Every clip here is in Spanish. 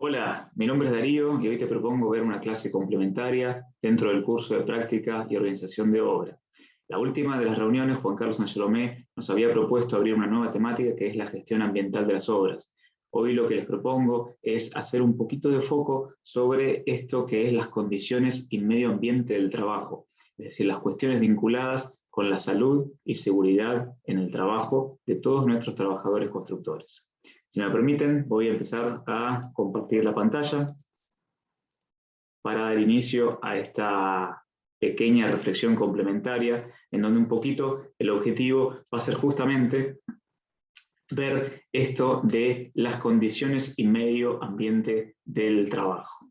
Hola, mi nombre es Darío y hoy te propongo ver una clase complementaria dentro del curso de práctica y organización de obra. La última de las reuniones, Juan Carlos Angelomé nos había propuesto abrir una nueva temática que es la gestión ambiental de las obras. Hoy lo que les propongo es hacer un poquito de foco sobre esto que es las condiciones y medio ambiente del trabajo, es decir, las cuestiones vinculadas con la salud y seguridad en el trabajo de todos nuestros trabajadores constructores. Si me permiten, voy a empezar a compartir la pantalla para dar inicio a esta pequeña reflexión complementaria, en donde un poquito el objetivo va a ser justamente ver esto de las condiciones y medio ambiente del trabajo.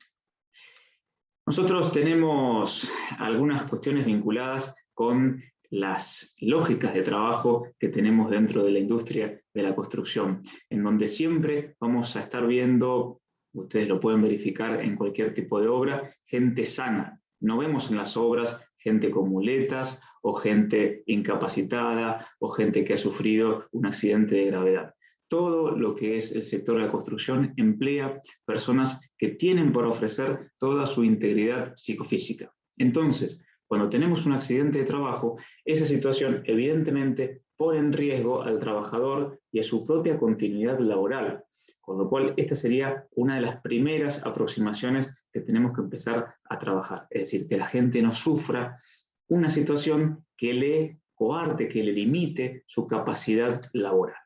Nosotros tenemos algunas cuestiones vinculadas con las lógicas de trabajo que tenemos dentro de la industria de la construcción, en donde siempre vamos a estar viendo, ustedes lo pueden verificar en cualquier tipo de obra, gente sana. No vemos en las obras gente con muletas, o gente incapacitada, o gente que ha sufrido un accidente de gravedad. Todo lo que es el sector de la construcción emplea personas que tienen por ofrecer toda su integridad psicofísica. Entonces, cuando tenemos un accidente de trabajo, esa situación evidentemente pone en riesgo al trabajador y a su propia continuidad laboral, con lo cual esta sería una de las primeras aproximaciones que tenemos que empezar a trabajar, es decir, que la gente no sufra una situación que le coarte, que le limite su capacidad laboral.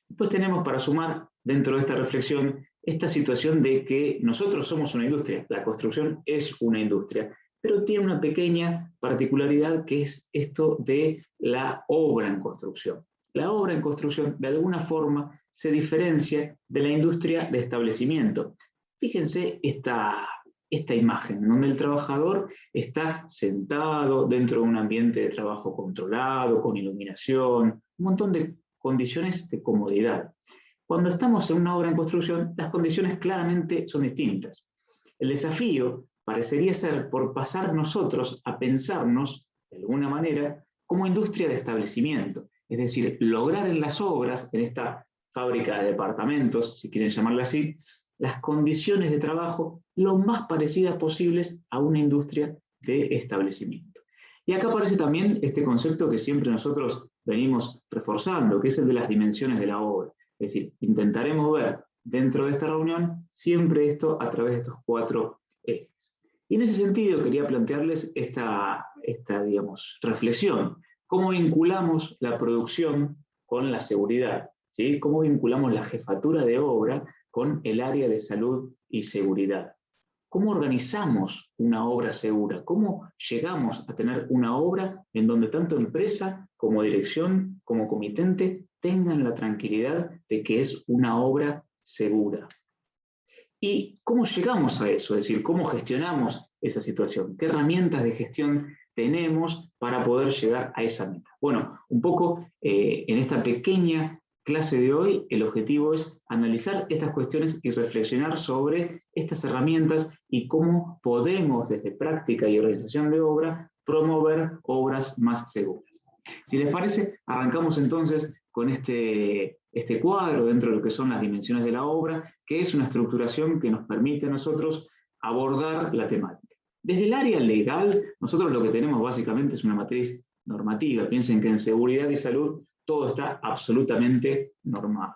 Después tenemos para sumar dentro de esta reflexión esta situación de que nosotros somos una industria, la construcción es una industria, pero tiene una pequeña particularidad que es esto de la obra en construcción. La obra en construcción de alguna forma se diferencia de la industria de establecimiento. Fíjense esta imagen, donde el trabajador está sentado dentro de un ambiente de trabajo controlado, con iluminación, un montón de condiciones de comodidad. Cuando estamos en una obra en construcción, las condiciones claramente son distintas. El desafío parecería ser por pasar nosotros a pensarnos, de alguna manera, como industria de establecimiento, es decir, lograr en las obras, en esta fábrica de departamentos, si quieren llamarla así, las condiciones de trabajo lo más parecidas posibles a una industria de establecimiento. Y acá aparece también este concepto que siempre nosotros venimos reforzando, que es el de las dimensiones de la obra. Es decir, intentaremos ver dentro de esta reunión siempre esto a través de estos 4 ejes. Y en ese sentido quería plantearles esta digamos, reflexión. ¿Cómo vinculamos la producción con la seguridad? ¿Sí? ¿Cómo vinculamos la jefatura de obra con el área de salud y seguridad? ¿Cómo organizamos una obra segura? ¿Cómo llegamos a tener una obra en donde tanto empresa como dirección como comitente tengan la tranquilidad de que es una obra segura? ¿Y cómo llegamos a eso? Es decir, ¿cómo gestionamos esa situación? ¿Qué herramientas de gestión tenemos para poder llegar a esa meta? Bueno, un poco en esta pequeña clase de hoy, el objetivo es analizar estas cuestiones y reflexionar sobre estas herramientas y cómo podemos, desde práctica y organización de obra, promover obras más seguras. Si les parece, arrancamos entonces con este cuadro dentro de lo que son las dimensiones de la obra, que es una estructuración que nos permite a nosotros abordar la temática. Desde el área legal, nosotros lo que tenemos básicamente es una matriz normativa. Piensen que en seguridad y salud todo está absolutamente normado.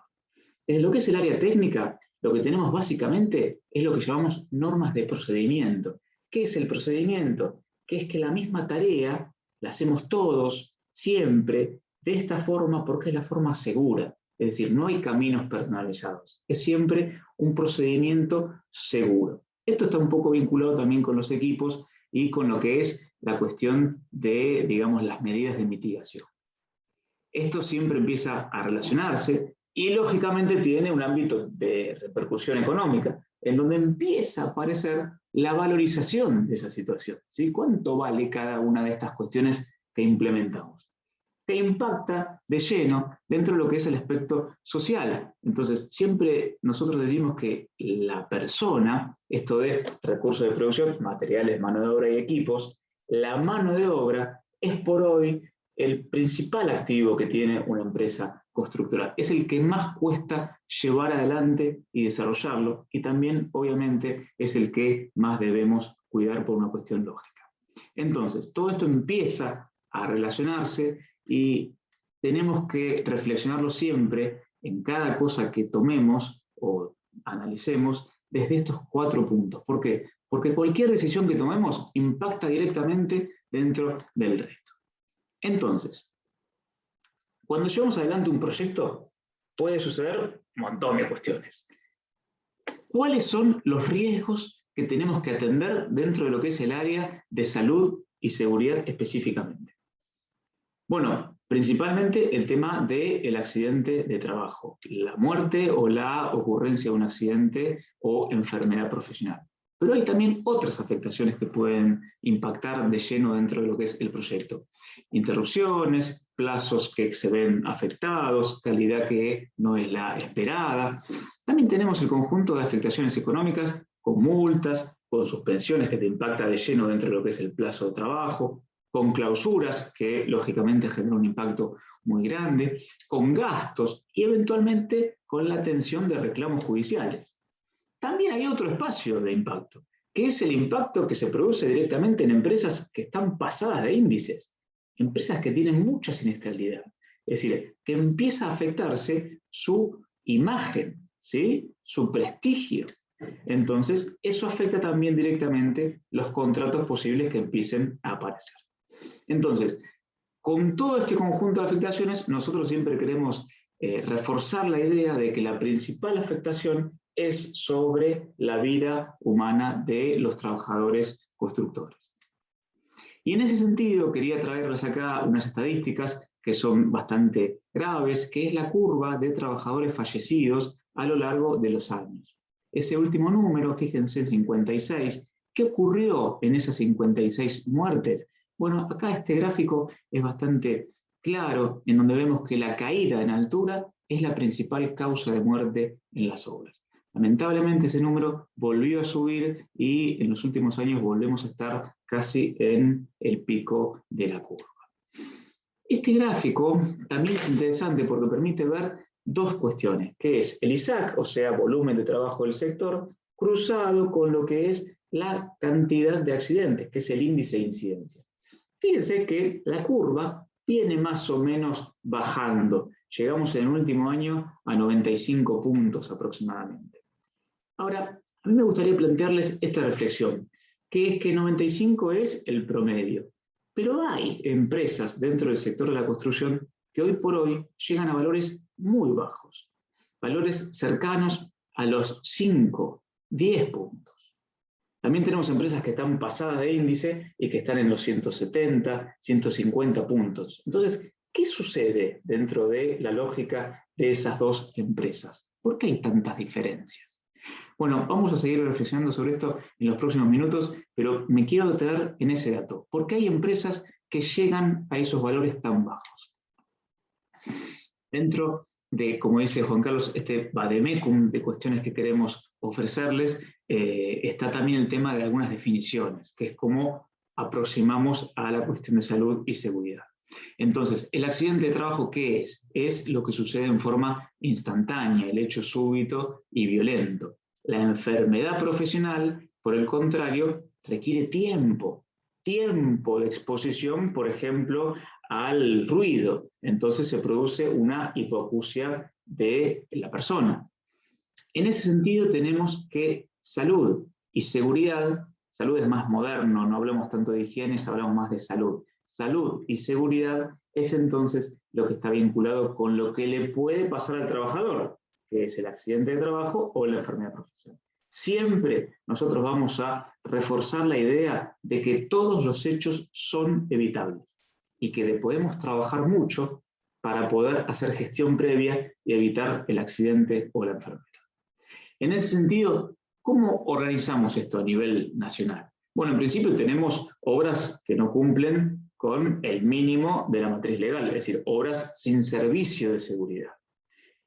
En lo que es el área técnica, lo que tenemos básicamente es lo que llamamos normas de procedimiento. ¿Qué es el procedimiento? Que es que la misma tarea la hacemos todos, siempre, de esta forma, porque es la forma segura. Es decir, no hay caminos personalizados. Es siempre un procedimiento seguro. Esto está un poco vinculado también con los equipos y con lo que es la cuestión de, digamos, las medidas de mitigación. Esto siempre empieza a relacionarse y lógicamente tiene un ámbito de repercusión económica, en donde empieza a aparecer la valorización de esa situación. ¿Sí? ¿Cuánto vale cada una de estas cuestiones que implementamos? Que impacta de lleno dentro de lo que es el aspecto social. Entonces, siempre nosotros decimos que la persona, esto de recursos de producción, materiales, mano de obra y equipos, la mano de obra es por hoy el principal activo que tiene una empresa constructora. Es el que más cuesta llevar adelante y desarrollarlo, y también, obviamente, es el que más debemos cuidar por una cuestión lógica. Entonces, todo esto empieza a relacionarse y tenemos que reflexionarlo siempre en cada cosa que tomemos o analicemos desde estos 4 puntos. ¿Por qué? Porque cualquier decisión que tomemos impacta directamente dentro del resto. Entonces, cuando llevamos adelante un proyecto, puede suceder un montón de cuestiones. ¿Cuáles son los riesgos que tenemos que atender dentro de lo que es el área de salud y seguridad específicamente? Bueno, principalmente el tema del accidente de trabajo, la muerte o la ocurrencia de un accidente o enfermedad profesional. Pero hay también otras afectaciones que pueden impactar de lleno dentro de lo que es el proyecto. Interrupciones, plazos que se ven afectados, calidad que no es la esperada. También tenemos el conjunto de afectaciones económicas con multas, con suspensiones que te impacta de lleno dentro de lo que es el plazo de trabajo, con clausuras que lógicamente generan un impacto muy grande, con gastos y eventualmente con la atención de reclamos judiciales. También hay otro espacio de impacto, que es el impacto que se produce directamente en empresas que están pasadas de índices, empresas que tienen mucha siniestralidad. Es decir, que empieza a afectarse su imagen, ¿sí? Su prestigio. Entonces, eso afecta también directamente los contratos posibles que empiecen a aparecer. Entonces, con todo este conjunto de afectaciones, nosotros siempre queremos reforzar la idea de que la principal afectación es sobre la vida humana de los trabajadores constructores. Y en ese sentido quería traerles acá unas estadísticas que son bastante graves, que es la curva de trabajadores fallecidos a lo largo de los años. Ese último número, fíjense, 56, ¿qué ocurrió en esas 56 muertes? Bueno, acá este gráfico es bastante claro, en donde vemos que la caída en altura es la principal causa de muerte en las obras. Lamentablemente ese número volvió a subir y en los últimos años volvemos a estar casi en el pico de la curva. Este gráfico también es interesante porque permite ver dos cuestiones, que es el ISAC, o sea, volumen de trabajo del sector, cruzado con lo que es la cantidad de accidentes, que es el índice de incidencia. Fíjense que la curva viene más o menos bajando. Llegamos en el último año a 95 puntos aproximadamente. Ahora, a mí me gustaría plantearles esta reflexión, que es que 95 es el promedio. Pero hay empresas dentro del sector de la construcción que hoy por hoy llegan a valores muy bajos, valores cercanos a los 5, 10 puntos. También tenemos empresas que están pasadas de índice y que están en los 170, 150 puntos. Entonces, ¿qué sucede dentro de la lógica de esas dos empresas? ¿Por qué hay tantas diferencias? Bueno, vamos a seguir reflexionando sobre esto en los próximos minutos, pero me quiero detener en ese dato. ¿Por qué hay empresas que llegan a esos valores tan bajos? Dentro de, como dice Juan Carlos, este vademecum de cuestiones que queremos ofrecerles, está también el tema de algunas definiciones, que es cómo aproximamos a la cuestión de salud y seguridad. Entonces, ¿el accidente de trabajo qué es? Es lo que sucede en forma instantánea, el hecho súbito y violento. La enfermedad profesional, por el contrario, requiere tiempo de exposición, por ejemplo, al ruido. Entonces se produce una hipoacusia de la persona. En ese sentido tenemos que salud y seguridad, salud es más moderno, no hablamos tanto de higiene, hablamos más de salud. Salud y seguridad es entonces lo que está vinculado con lo que le puede pasar al trabajador, que es el accidente de trabajo o la enfermedad profesional. Siempre nosotros vamos a reforzar la idea de que todos los hechos son evitables y que podemos trabajar mucho para poder hacer gestión previa y evitar el accidente o la enfermedad. En ese sentido, ¿cómo organizamos esto a nivel nacional? Bueno, en principio tenemos obras que no cumplen con el mínimo de la matriz legal, es decir, obras sin servicio de seguridad.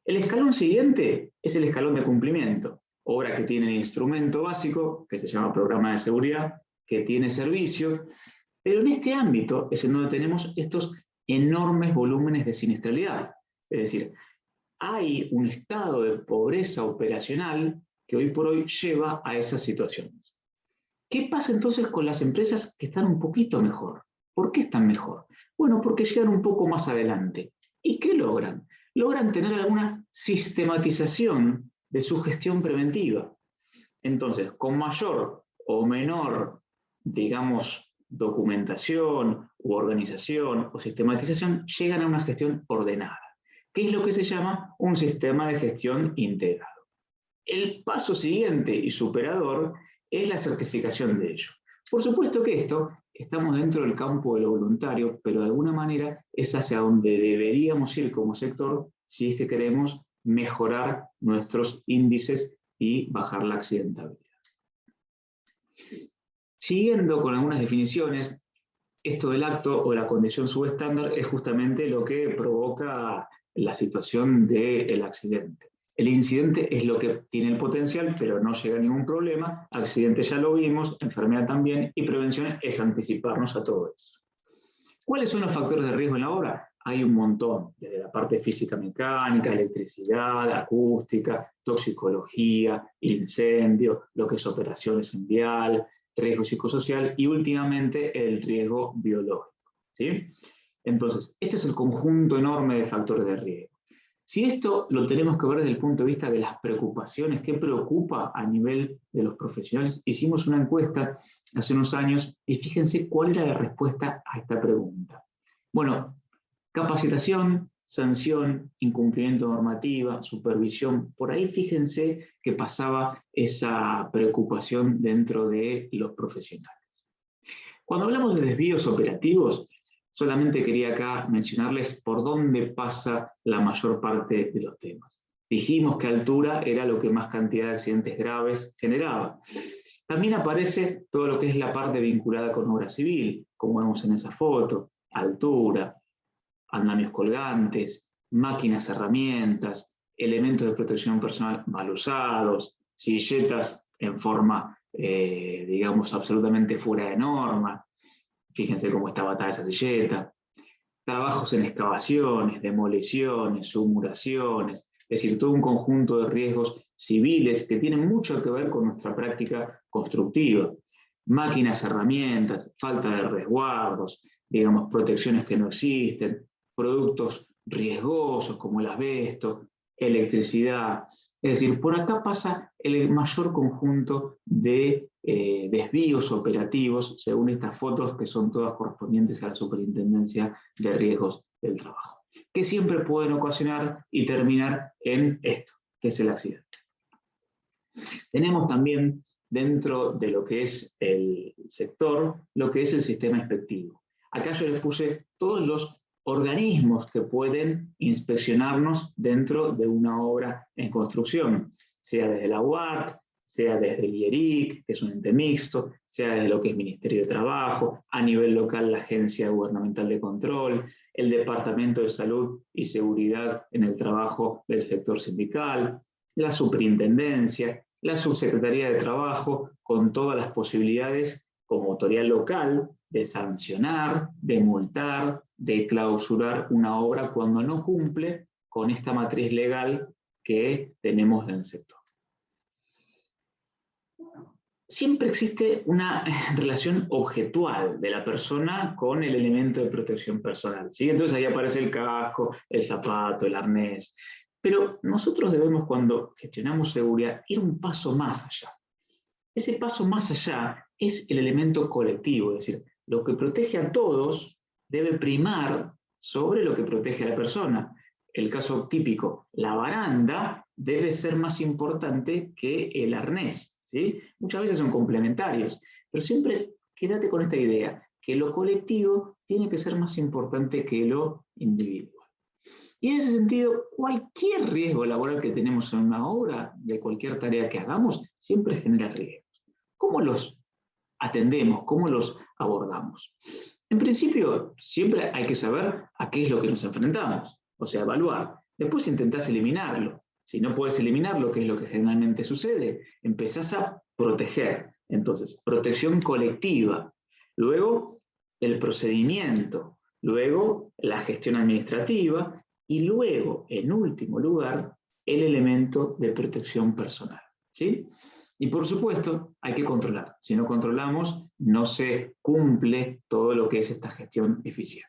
El escalón siguiente es el escalón de cumplimiento, obra que tiene instrumento básico, que se llama programa de seguridad, que tiene servicio, pero en este ámbito es en donde tenemos estos enormes volúmenes de siniestralidad. Es decir, hay un estado de pobreza operacional que hoy por hoy lleva a esas situaciones. ¿Qué pasa entonces con las empresas que están un poquito mejor? ¿Por qué están mejor? Bueno, porque llegan un poco más adelante. ¿Y qué logran? Logran tener alguna sistematización de su gestión preventiva. Entonces, con mayor o menor, digamos, documentación u organización o sistematización, llegan a una gestión ordenada, que es lo que se llama un sistema de gestión integrado. El paso siguiente y superador es la certificación de ello. Por supuesto que esto, estamos dentro del campo de lo voluntario, pero de alguna manera es hacia donde deberíamos ir como sector si es que queremos mejorar nuestros índices y bajar la accidentabilidad. Siguiendo con algunas definiciones, esto del acto o la condición subestándar es justamente lo que provoca la situación del accidente. El incidente es lo que tiene el potencial, pero no llega a ningún problema. Accidente ya lo vimos, enfermedad también, y prevención es anticiparnos a todo eso. ¿Cuáles son los factores de riesgo en la obra? Hay un montón, desde la parte física-mecánica, electricidad, acústica, toxicología, incendio, lo que es operaciones en vial, riesgo psicosocial y últimamente el riesgo biológico, ¿sí? Entonces, este es el conjunto enorme de factores de riesgo. Si esto lo tenemos que ver desde el punto de vista de las preocupaciones, ¿qué preocupa a nivel de los profesionales? Hicimos una encuesta hace unos años y fíjense cuál era la respuesta a esta pregunta. Bueno, capacitación, sanción, incumplimiento de normativa, supervisión, por ahí fíjense que pasaba esa preocupación dentro de los profesionales. Cuando hablamos de desvíos operativos, solamente quería acá mencionarles por dónde pasa la mayor parte de los temas. Dijimos que altura era lo que más cantidad de accidentes graves generaba. También aparece todo lo que es la parte vinculada con obra civil, como vemos en esa foto, altura, andamios colgantes, máquinas, herramientas, elementos de protección personal mal usados, silletas en forma, digamos, absolutamente fuera de norma. Fíjense cómo está atada esa silleta. Trabajos en excavaciones, demoliciones, submuraciones, es decir, todo un conjunto de riesgos civiles que tienen mucho que ver con nuestra práctica constructiva. Máquinas, herramientas, falta de resguardos, digamos, protecciones que no existen, productos riesgosos como el asbesto, electricidad. Es decir, por acá pasa el mayor conjunto de desvíos operativos, según estas fotos, que son todas correspondientes a la Superintendencia de Riesgos del Trabajo, que siempre pueden ocasionar y terminar en esto, que es el accidente. Tenemos también dentro de lo que es el sector, lo que es el sistema inspectivo. Acá yo les puse todos los organismos que pueden inspeccionarnos dentro de una obra en construcción, sea desde la UART, sea desde el IERIC, que es un ente mixto, sea desde lo que es Ministerio de Trabajo, a nivel local la Agencia Gubernamental de Control, el Departamento de Salud y Seguridad en el Trabajo del sector sindical, la Superintendencia, la Subsecretaría de Trabajo, con todas las posibilidades como autoridad local de sancionar, de multar, de clausurar una obra cuando no cumple con esta matriz legal que tenemos del sector. Siempre existe una relación objetual de la persona con el elemento de protección personal, ¿sí? Entonces ahí aparece el casco, el zapato, el arnés. Pero nosotros debemos, cuando gestionamos seguridad, ir un paso más allá. Ese paso más allá es el elemento colectivo, es decir, lo que protege a todos debe primar sobre lo que protege a la persona. El caso típico, la baranda debe ser más importante que el arnés, ¿sí? Muchas veces son complementarios, pero siempre quédate con esta idea, que lo colectivo tiene que ser más importante que lo individual. Y en ese sentido, cualquier riesgo laboral que tenemos en una obra, de cualquier tarea que hagamos, siempre genera riesgos. ¿Cómo los atendemos? ¿Cómo los abordamos? En principio, siempre hay que saber a qué es lo que nos enfrentamos, o sea, evaluar. Después intentás eliminarlo. Si no puedes eliminarlo, ¿qué es lo que generalmente sucede? Empezás a proteger. Entonces, protección colectiva. Luego, el procedimiento. Luego, la gestión administrativa. Y luego, en último lugar, el elemento de protección personal, ¿sí? Y por supuesto, hay que controlar. Si no controlamos, no se cumple todo lo que es esta gestión eficiente.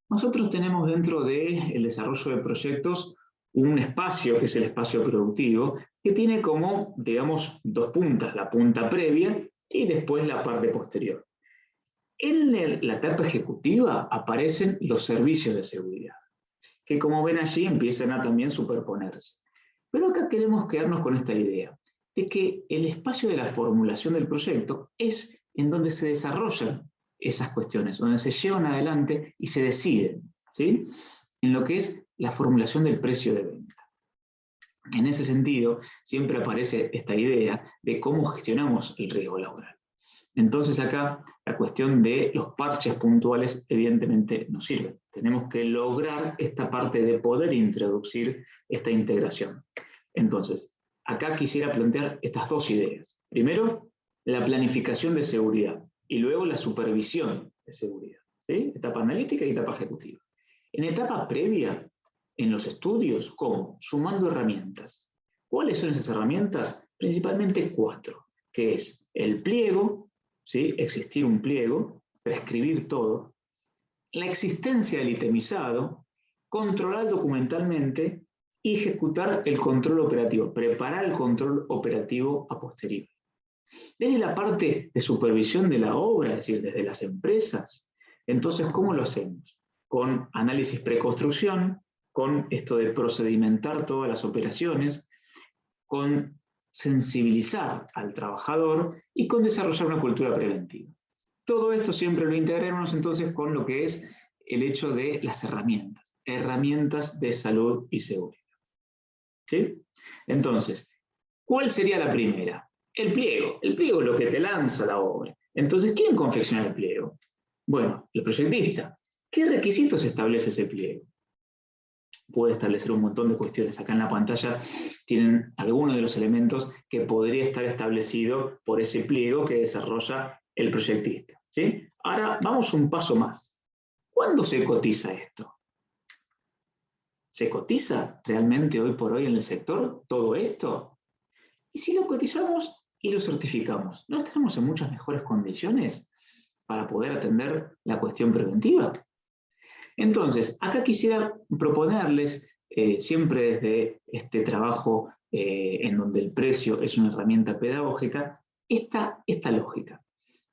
Nosotros tenemos dentro del desarrollo de proyectos un espacio, que es el espacio productivo, que tiene como, digamos, dos puntas, la punta previa y después la parte posterior. En la etapa ejecutiva aparecen los servicios de seguridad, que como ven allí empiezan a también superponerse. Pero acá queremos quedarnos con esta idea, de que el espacio de la formulación del proyecto es en donde se desarrollan esas cuestiones, donde se llevan adelante y se deciden, ¿sí? En lo que es la formulación del precio de venta. En ese sentido, siempre aparece esta idea de cómo gestionamos el riesgo laboral. Entonces acá la cuestión de los parches puntuales evidentemente no sirve. Tenemos que lograr esta parte de poder introducir esta integración. Entonces, acá quisiera plantear estas dos ideas. Primero, la planificación de seguridad y luego la supervisión de seguridad, ¿sí? Etapa analítica y etapa ejecutiva. En etapa previa, en los estudios, ¿cómo? Sumando herramientas. ¿Cuáles son esas herramientas? Principalmente 4, que es el pliego, ¿sí? Existir un pliego, prescribir todo, la existencia del itemizado, controlar documentalmente y ejecutar el control operativo, preparar el control operativo a posteriori. Desde la parte de supervisión de la obra, es decir, desde las empresas, entonces, ¿cómo lo hacemos? Con análisis preconstrucción, con esto de procedimentar todas las operaciones, con sensibilizar al trabajador y con desarrollar una cultura preventiva. Todo esto siempre lo integramos entonces con lo que es el hecho de las herramientas de salud y seguridad. ¿Sí? Entonces, ¿cuál sería la primera? El pliego. El pliego es lo que te lanza la obra. Entonces, ¿quién confecciona el pliego? Bueno, el proyectista. ¿Qué requisitos establece ese pliego? Puede establecer un montón de cuestiones. Acá en la pantalla tienen algunos de los elementos que podría estar establecido por ese pliego que desarrolla el proyectista, ¿sí? Ahora vamos un paso más. ¿Cuándo se cotiza esto? ¿Se cotiza realmente hoy por hoy en el sector todo esto? Y si lo cotizamos y lo certificamos, ¿no estaremos en muchas mejores condiciones para poder atender la cuestión preventiva? Entonces, acá quisiera proponerles, siempre desde este trabajo en donde el precio es una herramienta pedagógica, esta lógica.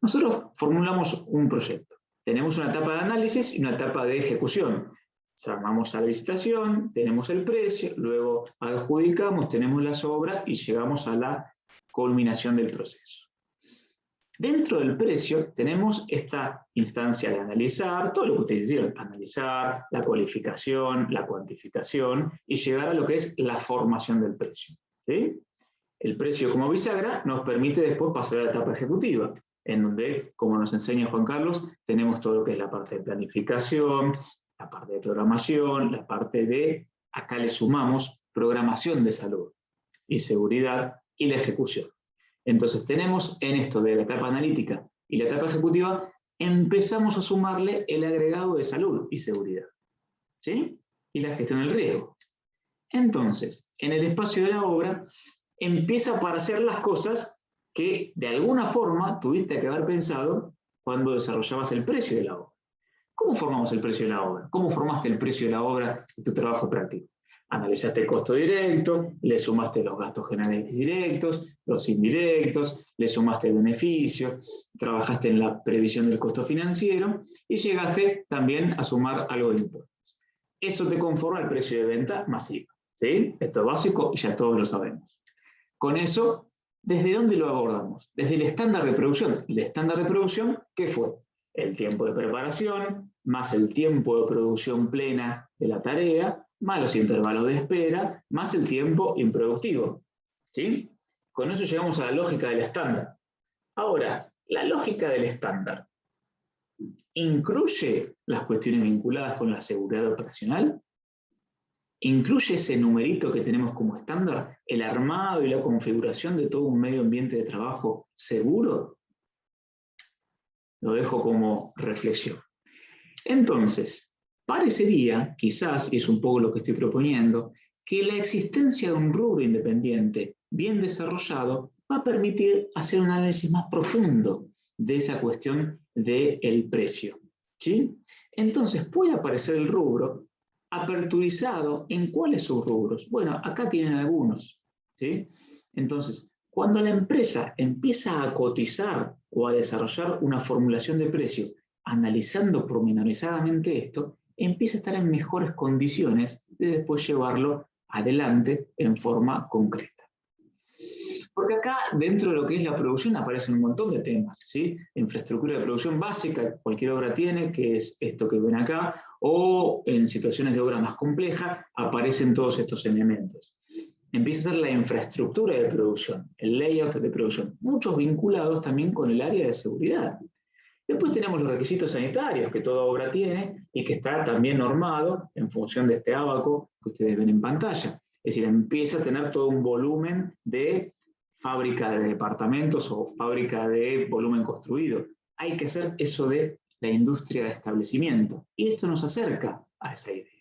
Nosotros formulamos un proyecto. Tenemos una etapa de análisis y una etapa de ejecución. Llamamos a la licitación, tenemos el precio, luego adjudicamos, tenemos las obras y llegamos a la culminación del proceso. Dentro del precio tenemos esta instancia de analizar, todo lo que ustedes hicieron, analizar, la cualificación, la cuantificación y llegar a lo que es la formación del precio, ¿sí? El precio como bisagra nos permite después pasar a la etapa ejecutiva, en donde, como nos enseña Juan Carlos, tenemos todo lo que es la parte de planificación, la parte de programación, la parte de, acá le sumamos, programación de salud y seguridad y la ejecución. Entonces tenemos en esto de la etapa analítica y la etapa ejecutiva, empezamos a sumarle el agregado de salud y seguridad, ¿sí? Y la gestión del riesgo. Entonces, en el espacio de la obra, empieza a aparecer las cosas que de alguna forma tuviste que haber pensado cuando desarrollabas el precio de la obra. ¿Cómo formamos el precio de la obra? ¿Cómo formaste el precio de la obra en tu trabajo práctico? Analizaste el costo directo, le sumaste los gastos generales directos, los indirectos, le sumaste el beneficio, trabajaste en la previsión del costo financiero y llegaste también a sumar algo de impuestos. Eso te conforma el precio de venta masivo, ¿sí? Esto es básico y ya todos lo sabemos. Con eso, ¿desde dónde lo abordamos? Desde el estándar de producción. ¿El estándar de producción qué fue? El tiempo de preparación, más el tiempo de producción plena de la tarea, más los intervalos de espera, más el tiempo improductivo, ¿sí? Con eso llegamos a la lógica del estándar. Ahora, la lógica del estándar ¿incluye las cuestiones vinculadas con la seguridad operacional? ¿Incluye ese numerito que tenemos como estándar, el armado y la configuración de todo un medio ambiente de trabajo seguro? Lo dejo como reflexión. Entonces, Parecería, quizás, y es un poco lo que estoy proponiendo, que la existencia de un rubro independiente bien desarrollado va a permitir hacer un análisis más profundo de esa cuestión del precio. ¿Sí? Entonces puede aparecer el rubro aperturizado en cuáles sus rubros. Bueno, acá tienen algunos. ¿Sí? Entonces, cuando la empresa empieza a cotizar o a desarrollar una formulación de precio, analizando pormenorizadamente esto, empieza a estar en mejores condiciones de después llevarlo adelante en forma concreta. Porque acá, dentro de lo que es la producción, aparecen un montón de temas, ¿sí? Infraestructura de producción básica, cualquier obra tiene, que es esto que ven acá, o en situaciones de obra más compleja, aparecen todos estos elementos. Empieza a ser la infraestructura de producción, el layout de producción, muchos vinculados también con el área de seguridad. Después tenemos los requisitos sanitarios que toda obra tiene y que está también normado en función de este ábaco que ustedes ven en pantalla. Es decir, empieza a tener todo un volumen de fábrica de departamentos o fábrica de volumen construido. Hay que hacer eso de la industria de establecimiento. Y esto nos acerca a esa idea.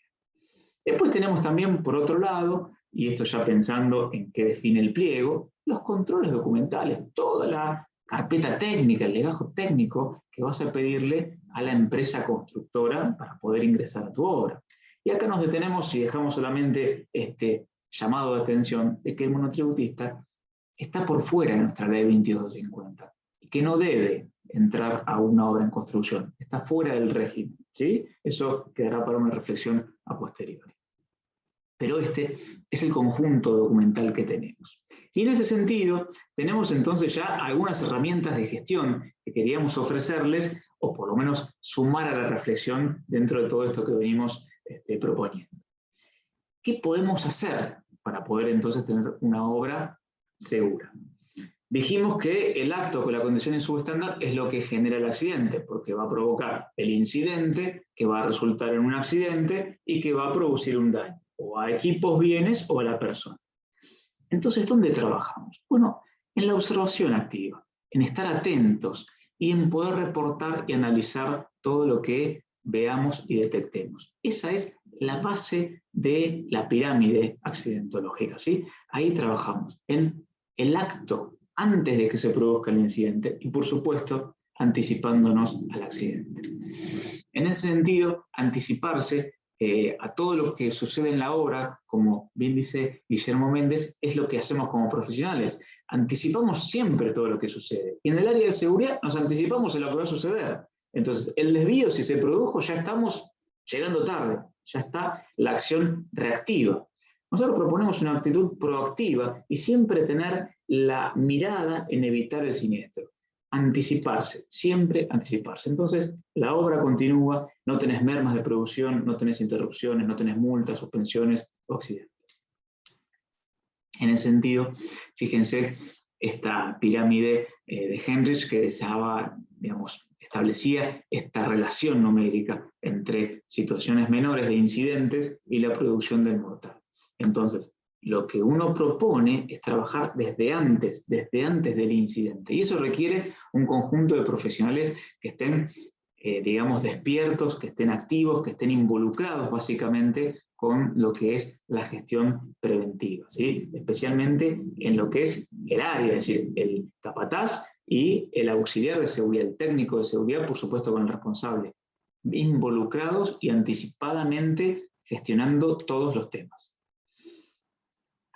Después tenemos también, por otro lado, y esto ya pensando en qué define el pliego, los controles documentales, toda la carpeta técnica, el legajo técnico que vas a pedirle a la empresa constructora para poder ingresar a tu obra. Y acá nos detenemos y dejamos solamente este llamado de atención de que el monotributista está por fuera de nuestra ley 2250 y que no debe entrar a una obra en construcción, está fuera del régimen, ¿sí? Eso quedará para una reflexión a posteriori. Pero este es el conjunto documental que tenemos. Y en ese sentido, tenemos entonces ya algunas herramientas de gestión que queríamos ofrecerles, o por lo menos sumar a la reflexión dentro de todo esto que venimos proponiendo. ¿Qué podemos hacer para poder entonces tener una obra segura? Dijimos que el acto con la condición subestándar es lo que genera el accidente, porque va a provocar el incidente, que va a resultar en un accidente y que va a producir un daño, o a equipos, bienes o a la persona. Entonces, ¿dónde trabajamos? Bueno, en la observación activa, en estar atentos y en poder reportar y analizar todo lo que veamos y detectemos. Esa es la base de la pirámide accidentológica, ¿sí? Ahí trabajamos, en el acto antes de que se produzca el incidente y, por supuesto, anticipándonos al accidente. En ese sentido, anticiparse a todo lo que sucede en la obra, como bien dice Guillermo Méndez, es lo que hacemos como profesionales. Anticipamos siempre todo lo que sucede. Y en el área de seguridad nos anticipamos en lo que va a suceder. Entonces, el desvío, si se produjo, ya estamos llegando tarde, ya está la acción reactiva. Nosotros proponemos una actitud proactiva y siempre tener la mirada en evitar el siniestro. Anticiparse, siempre anticiparse. Entonces, la obra continúa, no tenés mermas de producción, no tenés interrupciones, no tenés multas, suspensiones o accidentes. En ese sentido, fíjense esta pirámide de Henrich que deseaba, digamos, establecía esta relación numérica entre situaciones menores de incidentes y la producción del mortal. Entonces, lo que uno propone es trabajar desde antes del incidente. Y eso requiere un conjunto de profesionales que estén, digamos, despiertos, que estén activos, que estén involucrados básicamente con lo que es la gestión preventiva, ¿sí? Especialmente en lo que es el área, es decir, el capataz y el auxiliar de seguridad, el técnico de seguridad, por supuesto con el responsable, involucrados y anticipadamente gestionando todos los temas.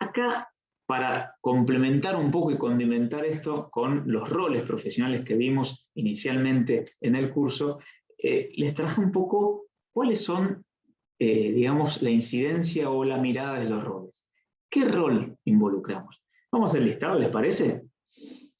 Acá, para complementar un poco y condimentar esto con los roles profesionales que vimos inicialmente en el curso, les traje un poco cuáles son, digamos, la incidencia o la mirada de los roles. ¿Qué rol involucramos? Vamos al listado, ¿les parece?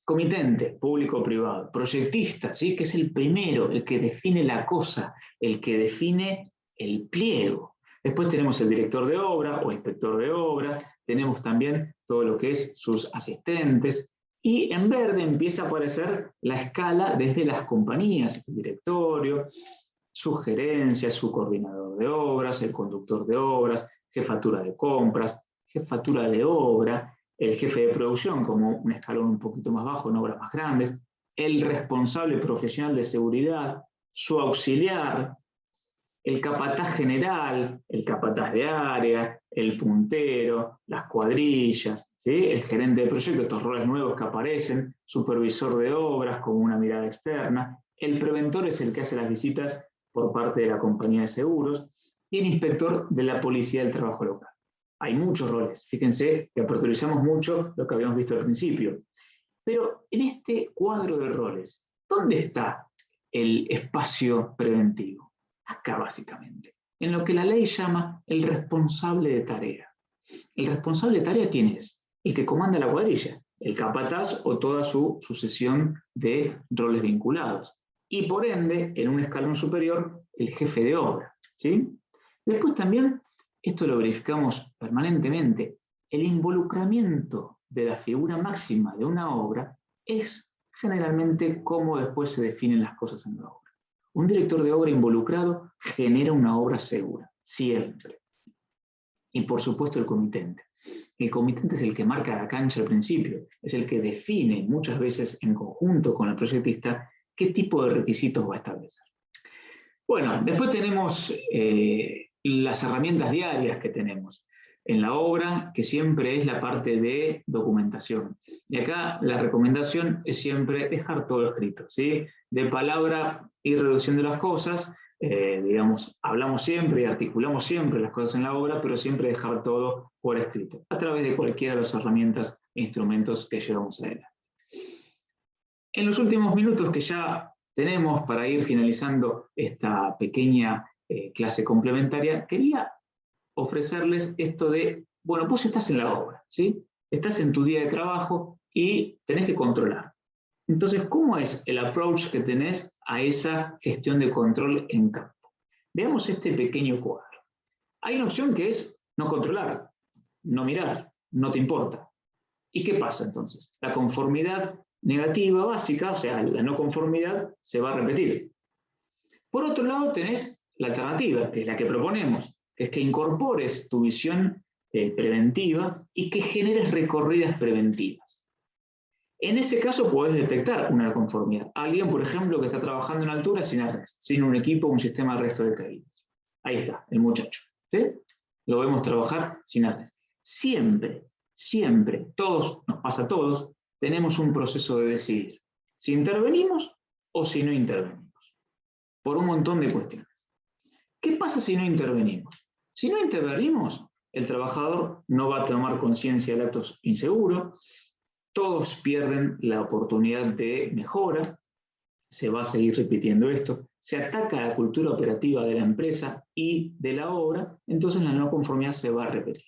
Comitente, público-privado. Proyectista, ¿sí? Que es el primero, el que define la cosa, el que define el pliego. Después tenemos el director de obra o inspector de obra, tenemos también todo lo que es sus asistentes, y en verde empieza a aparecer la escala desde las compañías, el directorio, su gerencia, su coordinador de obras, el conductor de obras, jefatura de compras, jefatura de obra, el jefe de producción como un escalón un poquito más bajo en obras más grandes, el responsable profesional de seguridad, su auxiliar, el capataz general, el capataz de área, el puntero, las cuadrillas, ¿sí? El gerente de proyecto, estos roles nuevos que aparecen, supervisor de obras con una mirada externa, el preventor es el que hace las visitas por parte de la compañía de seguros, y el inspector de la policía del trabajo local. Hay muchos roles, fíjense que aperturizamos mucho lo que habíamos visto al principio. Pero en este cuadro de roles, ¿dónde está el espacio preventivo? Acá básicamente, en lo que la ley llama el responsable de tarea. ¿El responsable de tarea quién es? El que comanda la cuadrilla, el capataz o toda su sucesión de roles vinculados. Y por ende, en un escalón superior, el jefe de obra, ¿sí? Después también, esto lo verificamos permanentemente, el involucramiento de la figura máxima de una obra es generalmente cómo después se definen las cosas en la obra. Un director de obra involucrado genera una obra segura, siempre. Y por supuesto el comitente. El comitente es el que marca la cancha al principio, es el que define muchas veces en conjunto con el proyectista qué tipo de requisitos va a establecer. Bueno, después tenemos las herramientas diarias que tenemos en la obra, que siempre es la parte de documentación. Y acá la recomendación es siempre dejar todo escrito, ¿sí? De palabra ir reduciendo las cosas, digamos, hablamos siempre y articulamos siempre las cosas en la obra, pero siempre dejar todo por escrito, a través de cualquiera de las herramientas e instrumentos que llevamos adelante. En los últimos minutos que ya tenemos para ir finalizando esta pequeña clase complementaria, quería ofrecerles esto de, bueno, vos estás en la obra, ¿sí? Estás en tu día de trabajo y tenés que controlar. Entonces, ¿cómo es el approach que tenés a esa gestión de control en campo? Veamos este pequeño cuadro. Hay una opción que es no controlar, no mirar, no te importa. ¿Y qué pasa entonces? La conformidad negativa básica, o sea, la no conformidad, se va a repetir. Por otro lado, tenés la alternativa, que es la que proponemos, que es que incorpores tu visión preventiva y que generes recorridas preventivas. En ese caso podés detectar una conformidad. Alguien, por ejemplo, que está trabajando en altura sin arrest, sin un equipo o un sistema de arresto de caídas. Ahí está, el muchacho. ¿Sí? Lo vemos trabajar sin arrest. Siempre, siempre, todos, nos pasa a todos, tenemos un proceso de decidir si intervenimos o si no intervenimos, por un montón de cuestiones. ¿Qué pasa si no intervenimos? Si no intervenimos, el trabajador no va a tomar conciencia del acto inseguro, todos pierden la oportunidad de mejora, se va a seguir repitiendo esto, se ataca a la cultura operativa de la empresa y de la obra, entonces la no conformidad se va a repetir.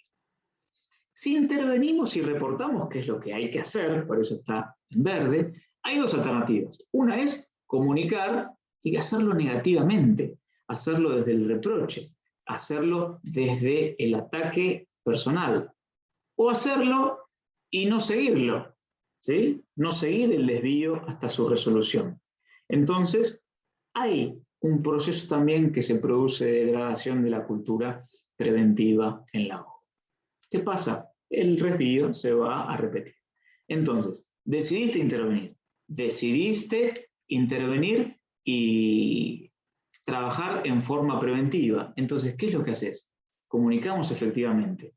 Si intervenimos y reportamos, que es lo que hay que hacer, por eso está en verde, hay dos alternativas. Una es comunicar y hacerlo negativamente, hacerlo desde el reproche, hacerlo desde el ataque personal, o hacerlo y no seguirlo, ¿sí? No seguir el desvío hasta su resolución. Entonces, hay un proceso también que se produce de degradación de la cultura preventiva en la obra. ¿Qué pasa? El desvío se va a repetir. Entonces, decidiste intervenir y trabajar en forma preventiva. Entonces, ¿qué es lo que haces? Comunicamos efectivamente.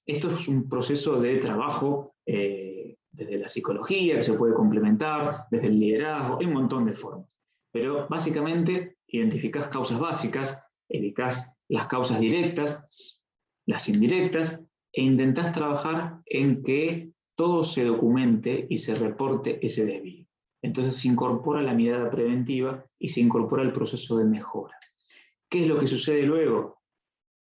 Esto es un proceso de trabajo desde la psicología, que se puede complementar, desde el liderazgo, hay un montón de formas. Pero básicamente identificás causas básicas, evitás las causas directas, las indirectas, e intentás trabajar en que todo se documente y se reporte ese desvío. Entonces se incorpora la mirada preventiva y se incorpora el proceso de mejora. ¿Qué es lo que sucede luego?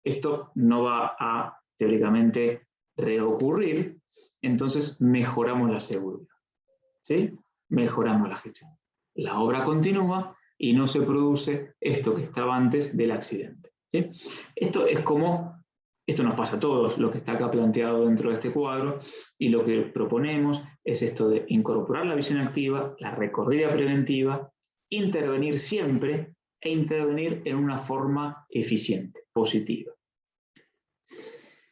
Esto no va a, teóricamente, reocurrir, entonces mejoramos la seguridad, ¿sí? Mejoramos la gestión. La obra continúa y no se produce esto que estaba antes del accidente, ¿sí? Esto nos pasa a todos, lo que está acá planteado dentro de este cuadro, y lo que proponemos es esto de incorporar la visión activa, la recorrida preventiva, intervenir siempre e intervenir en una forma eficiente, positiva.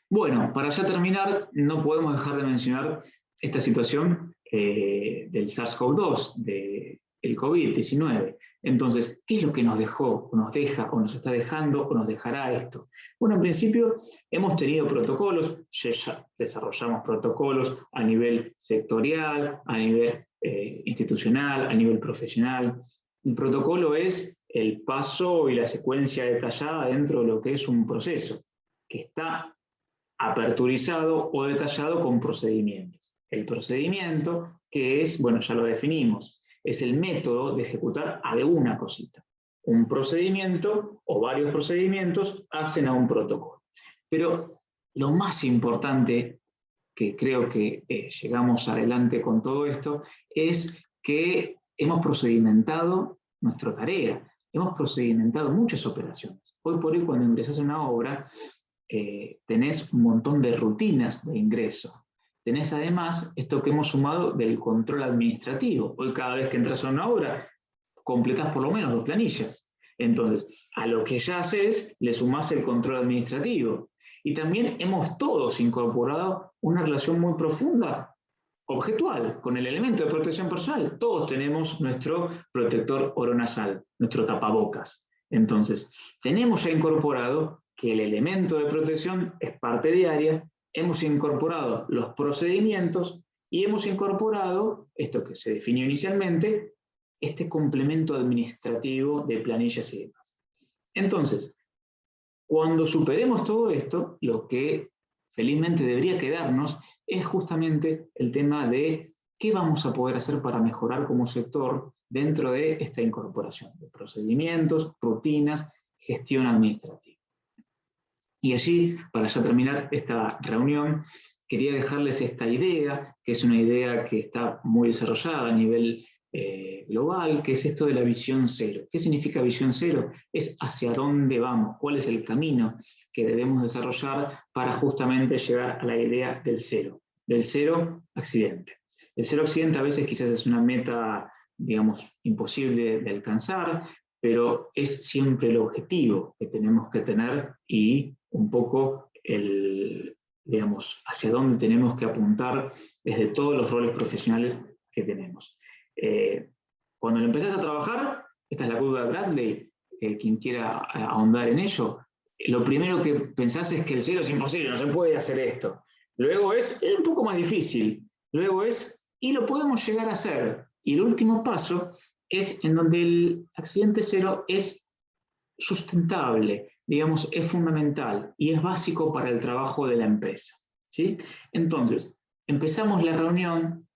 Bueno, para ya terminar, no podemos dejar de mencionar esta situación del SARS-CoV-2, del COVID-19. Entonces, ¿qué es lo que nos dejó, o nos deja, o nos está dejando, o nos dejará esto? Bueno, en principio hemos tenido protocolos, ya desarrollamos protocolos a nivel sectorial, a nivel institucional, a nivel profesional. El protocolo es el paso y la secuencia detallada dentro de lo que es un proceso, que está aperturizado o detallado con procedimientos. El procedimiento, que es, bueno, ya lo definimos, es el método de ejecutar alguna cosita. Un procedimiento o varios procedimientos hacen a un protocolo. Pero lo más importante, que creo que llegamos adelante con todo esto, es que hemos procedimentado nuestra tarea, hemos procedimentado muchas operaciones. Hoy por hoy, cuando ingresas a una obra, tenés un montón de rutinas de ingreso. Tenés además esto que hemos sumado del control administrativo. Hoy cada vez que entras a una obra, completás por lo menos 2 planillas. Entonces, a lo que ya haces, le sumás el control administrativo. Y también hemos todos incorporado una relación muy profunda, objetual, con el elemento de protección personal. Todos tenemos nuestro protector oronasal, nuestro tapabocas. Entonces, tenemos ya incorporado que el elemento de protección es parte diaria, hemos incorporado los procedimientos y hemos incorporado, esto que se definió inicialmente, este complemento administrativo de planillas y demás. Entonces, cuando superemos todo esto, lo que felizmente debería quedarnos es justamente el tema de qué vamos a poder hacer para mejorar como sector dentro de esta incorporación de procedimientos, rutinas, gestión administrativa. Y allí, para ya terminar esta reunión, quería dejarles esta idea, que es una idea que está muy desarrollada a nivel global, que es esto de la visión cero. ¿Qué significa visión cero? Es hacia dónde vamos, cuál es el camino que debemos desarrollar para justamente llegar a la idea del cero accidente. El cero accidente a veces quizás es una meta, digamos, imposible de alcanzar, pero es siempre el objetivo que tenemos que tener y un poco digamos, hacia dónde tenemos que apuntar desde todos los roles profesionales que tenemos. Cuando lo empezás a trabajar, esta es la curva de Bradley, quien quiera ahondar en ello, lo primero que pensás es que el cero es imposible, no se puede hacer esto. Luego es un poco más difícil. Luego es, y lo podemos llegar a hacer. Y el último paso es en donde el accidente cero es sustentable, digamos, es fundamental y es básico para el trabajo de la empresa, ¿sí? Entonces, empezamos la reunión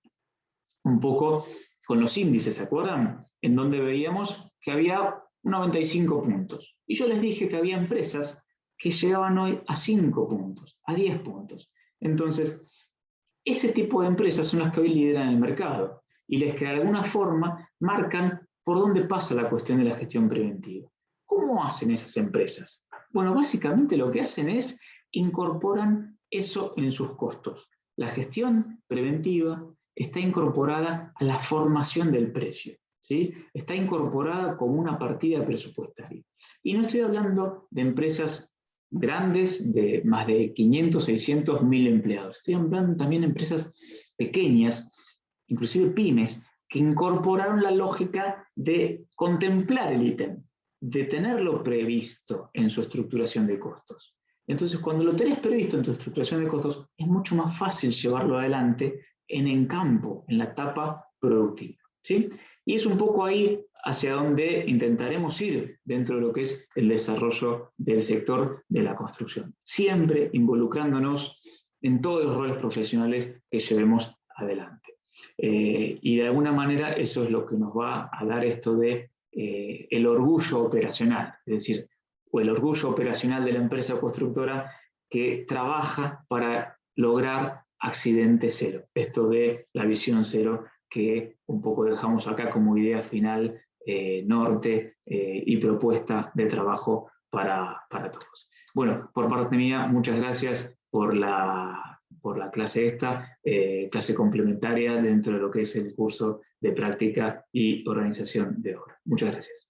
un poco con los índices, ¿se acuerdan? En donde veíamos que había 95 puntos. Y yo les dije que había empresas que llegaban hoy a 5 puntos, a 10 puntos. Entonces, ese tipo de empresas son las que hoy lideran el mercado y les que de alguna forma marcan por dónde pasa la cuestión de la gestión preventiva. ¿Cómo hacen esas empresas? Bueno, básicamente lo que hacen es incorporan eso en sus costos. La gestión preventiva está incorporada a la formación del precio, ¿sí? Está incorporada como una partida presupuestaria. Y no estoy hablando de empresas grandes de más de 500, 600, 1000 empleados. Estoy hablando también de empresas pequeñas, inclusive pymes, que incorporaron la lógica de contemplar el ítem, de tenerlo previsto en su estructuración de costos. Entonces, cuando lo tenés previsto en tu estructuración de costos, es mucho más fácil llevarlo adelante en campo, en la etapa productiva, ¿sí? Y es un poco ahí hacia donde intentaremos ir dentro de lo que es el desarrollo del sector de la construcción, siempre involucrándonos en todos los roles profesionales que llevemos adelante. Y de alguna manera eso es lo que nos va a dar esto de el orgullo operacional, es decir, o el orgullo operacional de la empresa constructora que trabaja para lograr accidente cero. Esto de la visión cero que un poco dejamos acá como idea final, norte y propuesta de trabajo para todos. Bueno, por parte mía, muchas gracias por la clase esta, clase complementaria dentro de lo que es el curso de práctica y organización de obra. Muchas gracias.